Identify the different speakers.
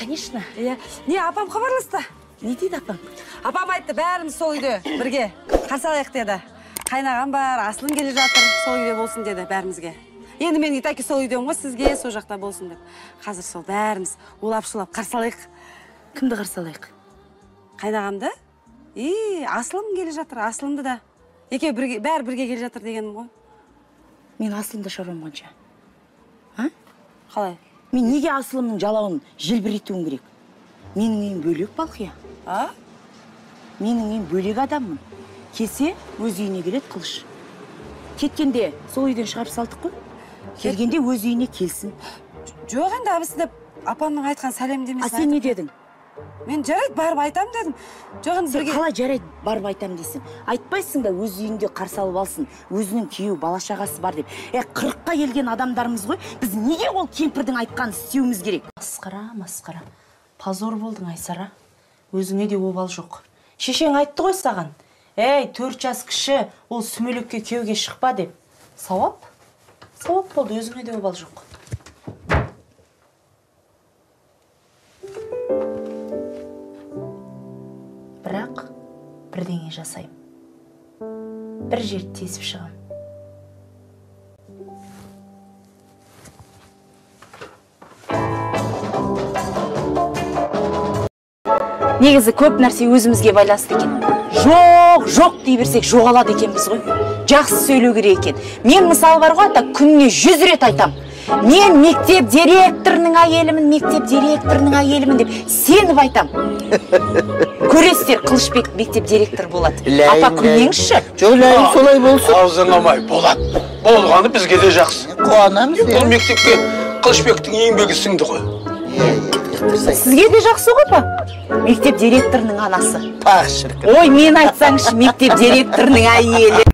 Speaker 1: Конечно.
Speaker 2: Не, апам хабарласты.
Speaker 1: Не дейді апам?
Speaker 2: Апам айтты, бәріміз сол үйде бірге қарсы алайық деді. Қайнағам бар, Асылым келе жатыр, сол үйде болсын деді бәрімізге. Енді мен итаки сол үйдемін ғой, сізге сол жақта болсын деп. Қазір сол бәріміз улап-шулап қарсы алайық.
Speaker 1: Кімді қарсы алайық?
Speaker 2: Қайнағамды? Асылым келе жатыр, Асылымды да. Екеуі бәрі бірге келе жатыр дегенім ғой.
Speaker 1: Мен Асылымды шаруам қанша?
Speaker 2: Қалай?
Speaker 1: Мен неге Асылымның жалауын желбіретуім керек? Менің үйім бөлек, Балқия. Менің үйім бөлек адаммын. Келсе, өз үйіне келеді қылыш. Кеткенде сол үйден шығарып салдық қой. Келгенде өз үйіне келсін.
Speaker 2: Жоқ енді абысы деп апамның айтқан сәлемдемесін.
Speaker 1: Сен не дедің?
Speaker 2: Мен жарайды, барып айтам дедім. Жоқ енді бірге...
Speaker 1: Қалай жарайды, барып айтам дейсің? Айтпайсың да өз үйінде қарсы алып алсын. Өзінің күйеу, бала-шағасы бар деп. 40-қа келген адамдарымыз ғой. Біз неге ол кемпірдің айтқанын істеуіміз керек? Масқара. Позор болдың, Айсара. Өзіңе де обал жоқ. Шешең айтты ғой саған. 4 жас кіші, ол сүмелекке күйеуге шықпа деп. Сауап болды, өзіңе де обал жоқ. Бірақ бірдеңе жасайым. Бір жерді тесіп шығам. Негізі көп нәрсе өзімізге байланысты екен. Жоқ дей берсек жоғалады екенбіз ғой. Жақсы сөйлеу керек екен. Мен мысалы бар ғой, күніне 100 рет айтам. Мен мектеп директорының әйелімін деп сеніп айтам. Көресіздер, Қылышбек мектеп директор болады. Апа күлмеңізші.
Speaker 3: Жолайым солай болсын.
Speaker 4: Аузың амай, болады. Болғаны бізге де жақсы.
Speaker 3: Қуанамыз.
Speaker 4: Бұл мектепке Қылышбектің еңбегі сіңді ғой.
Speaker 1: Сізге де жақсы ғой па? Мектеп директорының анасы.
Speaker 3: Пақ шіркін.
Speaker 1: Ой, мен айтсаңшы, мектеп директорының әйелі.